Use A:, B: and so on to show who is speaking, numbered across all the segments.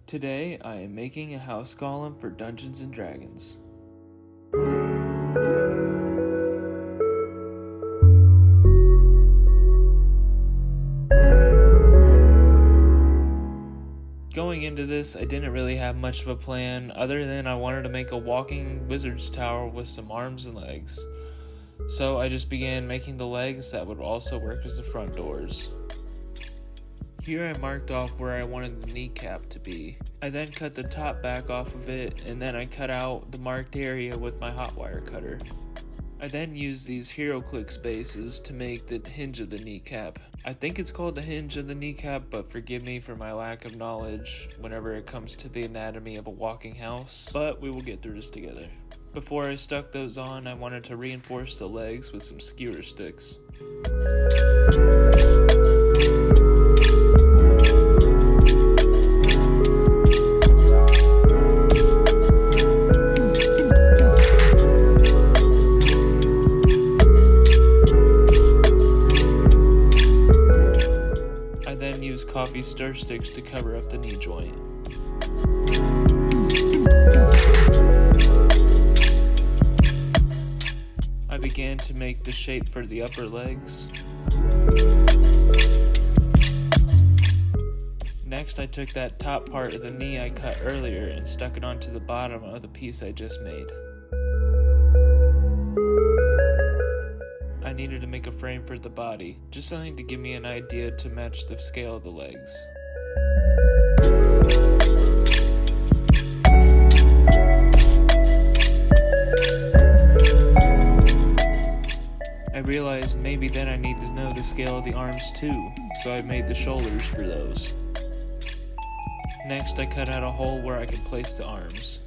A: Today, I am making a house golem for Dungeons & Dragons. Going into this, I didn't really have much of a plan other than I wanted to make a walking wizard's tower with some arms and legs. So I just began making the legs that would also work as the front doors. Here I marked off where I wanted the kneecap to be. I then cut the top back off of it, and then I cut out the marked area with my hot wire cutter. I then used these HeroClix bases to make the hinge of the kneecap. I think it's called the hinge of the kneecap, but forgive me for my lack of knowledge whenever it comes to the anatomy of a walking house, but we will get through this together. Before I stuck those on, I wanted to reinforce the legs with some skewer sticks. Coffee stir sticks to cover up the knee joint. I began to make the shape for the upper legs. Next, I took that top part of the knee I cut earlier and stuck it onto the bottom of the piece I just made. I needed to make a frame for the body, just something to give me an idea to match the scale of the legs. I realized maybe then I need to know the scale of the arms too, so I made the shoulders for those. Next, I cut out a hole where I could place the arms.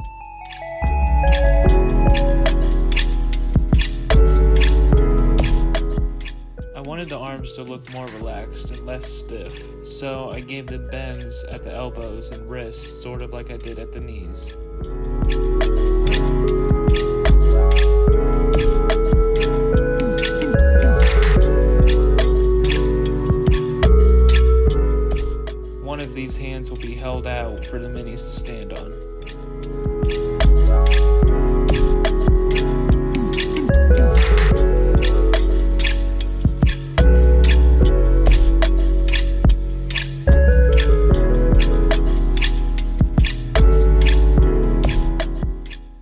A: I wanted the arms to look more relaxed and less stiff, so I gave them bends at the elbows and wrists, sort of like I did at the knees. One of these hands will be held out for the minis to stand on.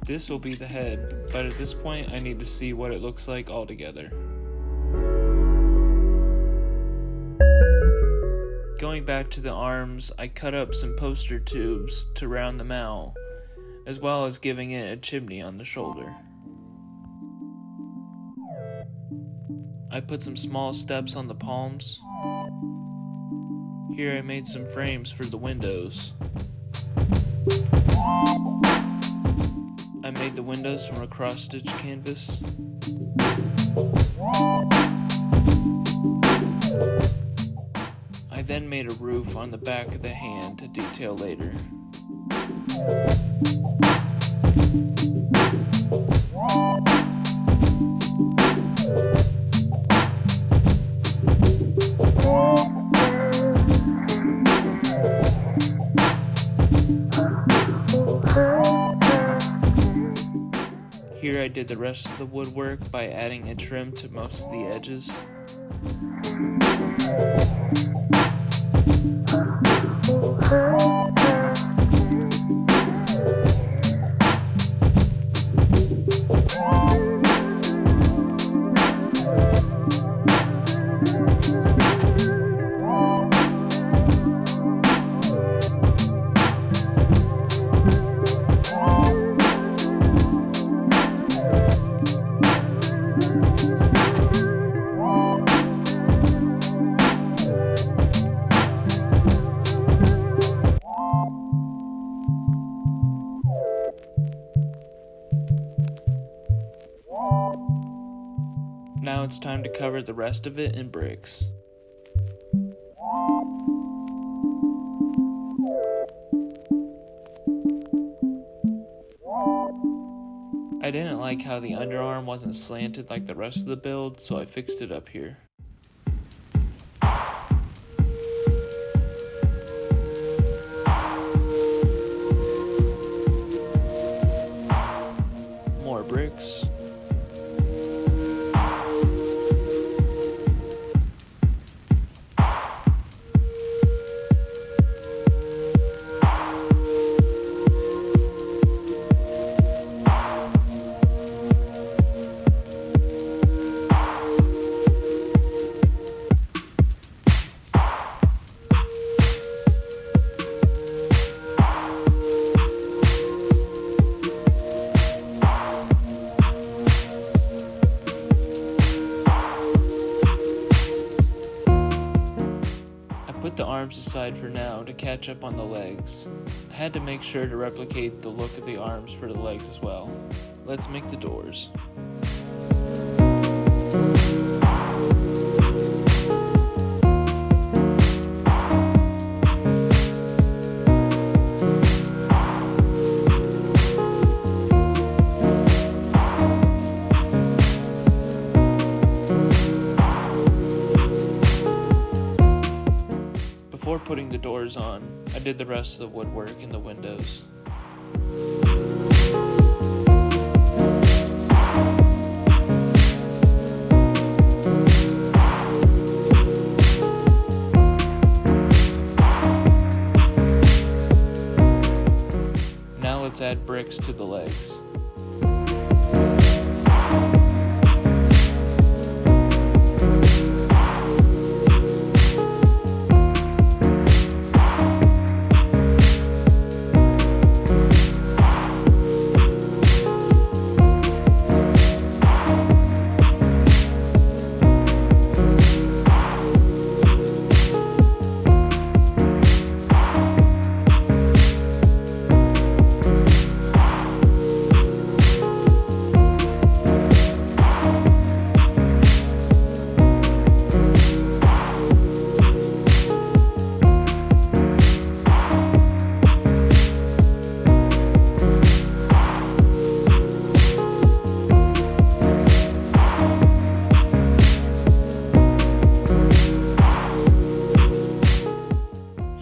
A: This will be the head, but at this point I need to see what it looks like all together. Going back to the arms, I cut up some poster tubes to round them out, as well as giving it a chimney on the shoulder. I put some small steps on the palms. Here I made some frames for the windows. I made the windows from a cross-stitch canvas. I then made a roof on the back of the hand to detail later. Here I did the rest of the woodwork by adding a trim to most of the edges. Now it's time to cover the rest of it in bricks. I didn't like how the underarm wasn't slanted like the rest of the build, so I fixed it up here. arms aside for now to catch up on the legs. I had to make sure to replicate the look of the arms for the legs as well. Let's make the doors. Before putting the doors on, I did the rest of the woodwork in the windows. Now let's add bricks to the legs.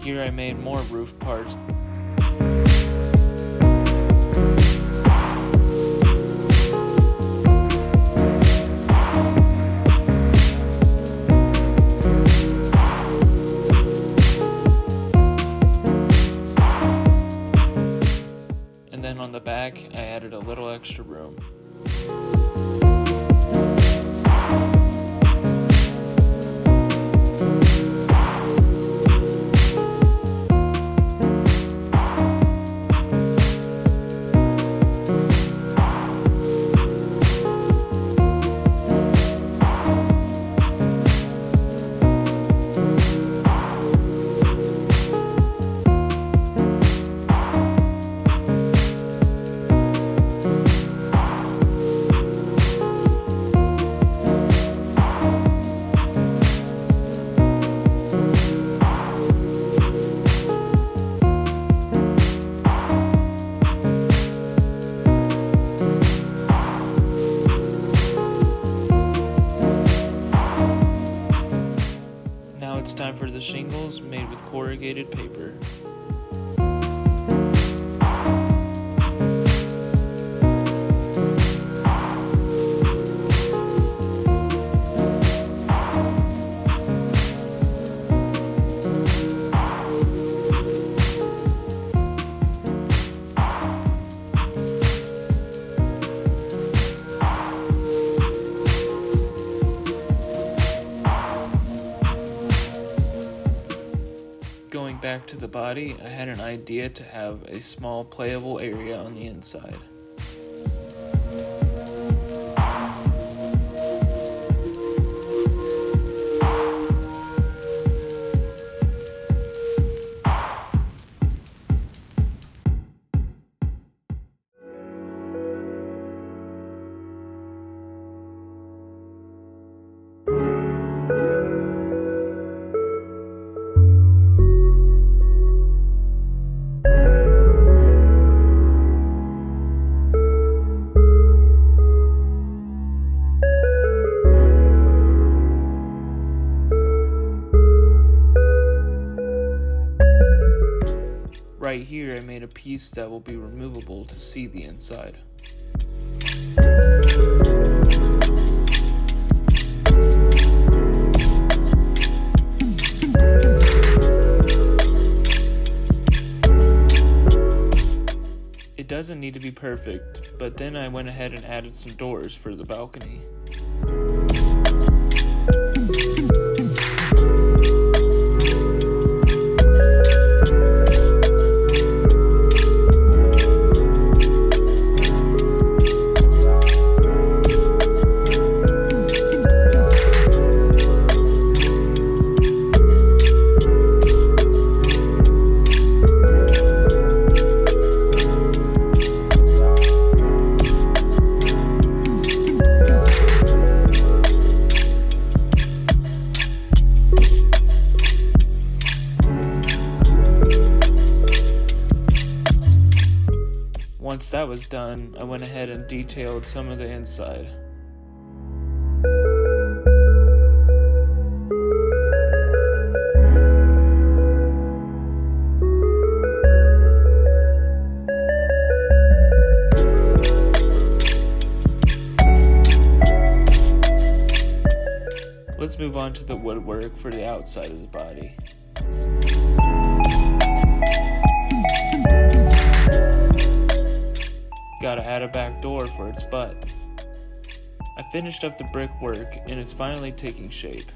A: Here I made more roof parts. And then on the back, I added a little extra room. It's time for the shingles made with corrugated paper. Going back to the body, I had an idea to have a small playable area on the inside. Right here, I made a piece that will be removable to see the inside. It doesn't need to be perfect, but then I went ahead and added some doors for the balcony. Once that was done, I went ahead and detailed some of the inside. Let's move on to the woodwork for the outside of the body. Gotta add a back door for its butt. I finished up the brickwork and it's finally taking shape.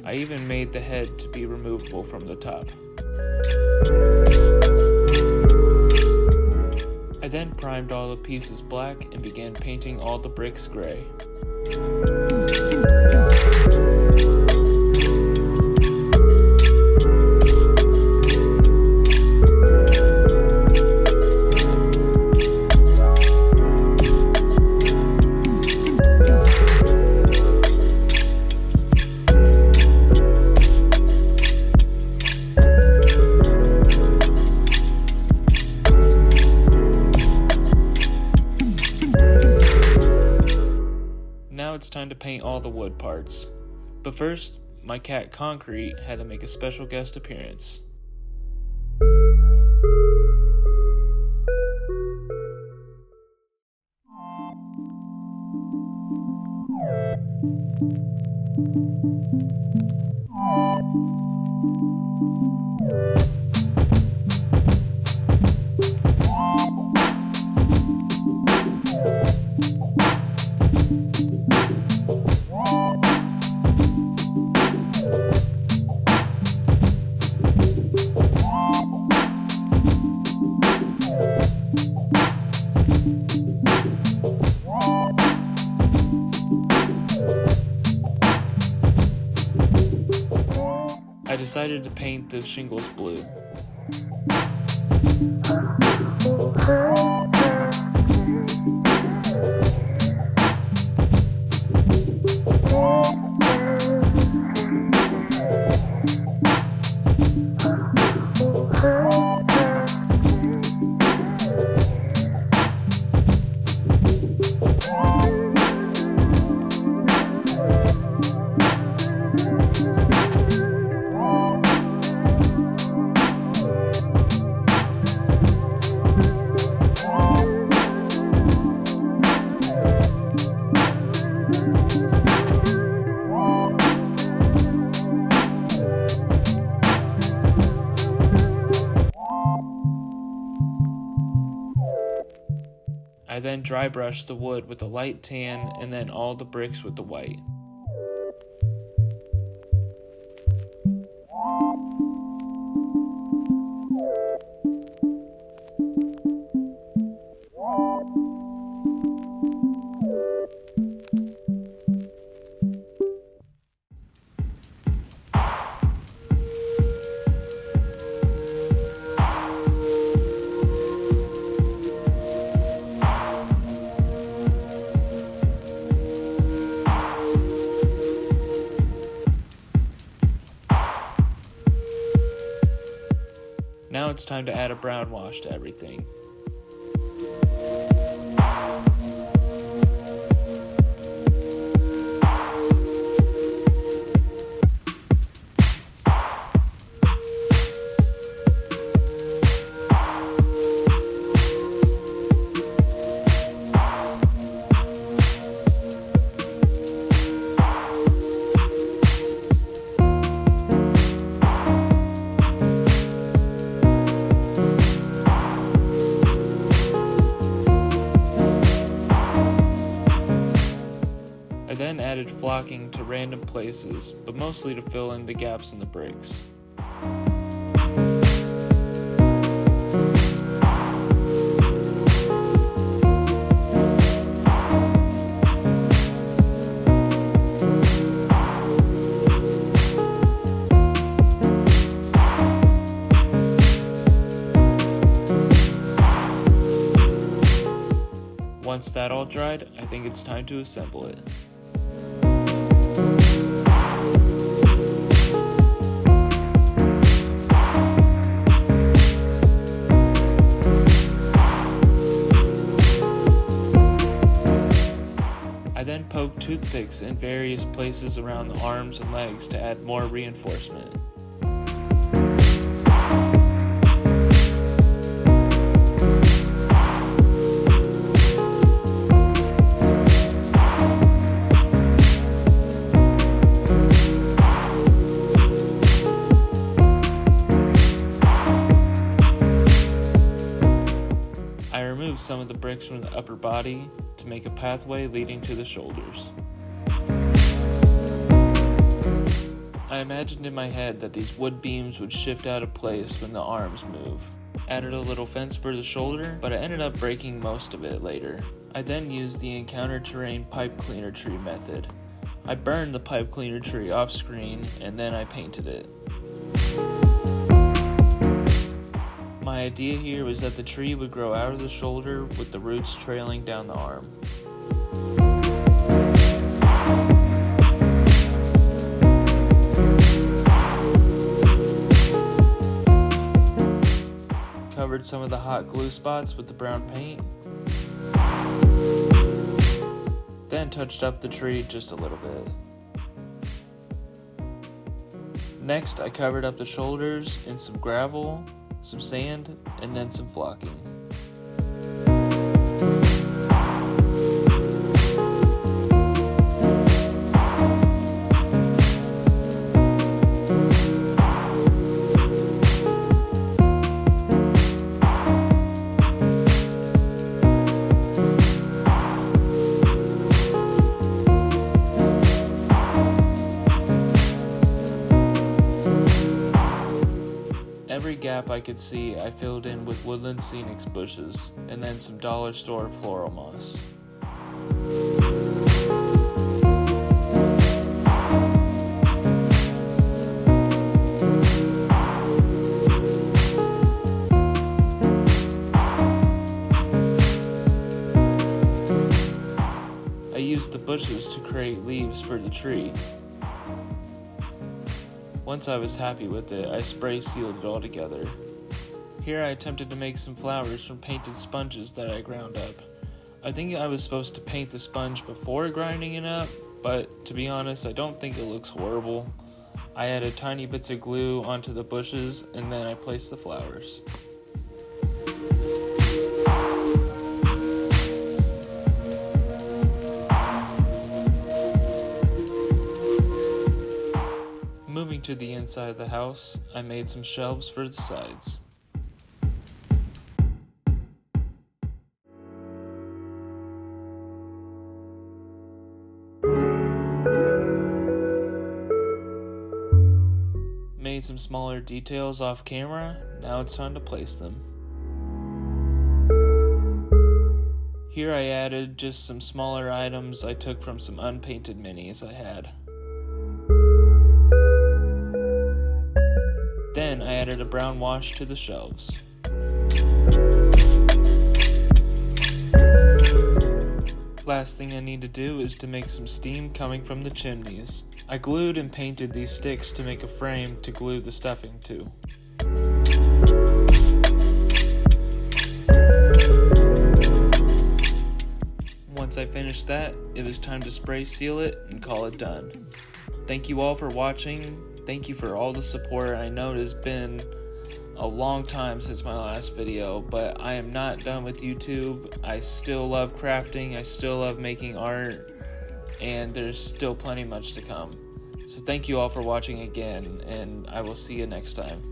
A: I even made the head to be removable from the top. I then primed all the pieces black and began painting all the bricks gray. Now it's time to paint all the wood parts. But first, my cat Concrete had to make a special guest appearance. I decided to paint the shingles blue. I then dry brushed the wood with a light tan and then all the bricks with the white. Now it's time to add a brown wash to everything. I then added flocking to random places, but mostly to fill in the gaps in the bricks. Once that all dried, I think it's time to assemble it. toothpicks in various places around the arms and legs to add more reinforcement. I removed some of the bricks from the upper body to make a pathway leading to the shoulders. I imagined in my head that these wood beams would shift out of place when the arms move. Added a little fence for the shoulder, but I ended up breaking most of it later. I then used the encounter terrain pipe cleaner tree method. I burned the pipe cleaner tree off screen and then I painted it. My idea here was that the tree would grow out of the shoulder with the roots trailing down the arm. Covered some of the hot glue spots with the brown paint. Then touched up the tree just a little bit. Next, I covered up the shoulders in some gravel, some sand, and then some flocking. Every gap I could see, I filled in with Woodland Scenics bushes, and then some dollar store floral moss. I used the bushes to create leaves for the tree. Once I was happy with it, I spray sealed it all together. Here I attempted to make some flowers from painted sponges that I ground up. I think I was supposed to paint the sponge before grinding it up, but to be honest, I don't think it looks horrible. I added tiny bits of glue onto the bushes and then I placed the flowers. Moving to the inside of the house, I made some shelves for the sides. Made some smaller details off camera, now it's time to place them. Here I added just some smaller items I took from some unpainted minis I had. Then I added a brown wash to the shelves. Last thing I need to do is to make some steam coming from the chimneys. I glued and painted these sticks to make a frame to glue the stuffing to. Once I finished that, it was time to spray seal it and call it done. Thank you all for watching. Thank you for all the support. I know it has been a long time since my last video, but I am not done with YouTube. I still love crafting, I still love making art, and there's still plenty much to come. So thank you all for watching again, and I will see you next time.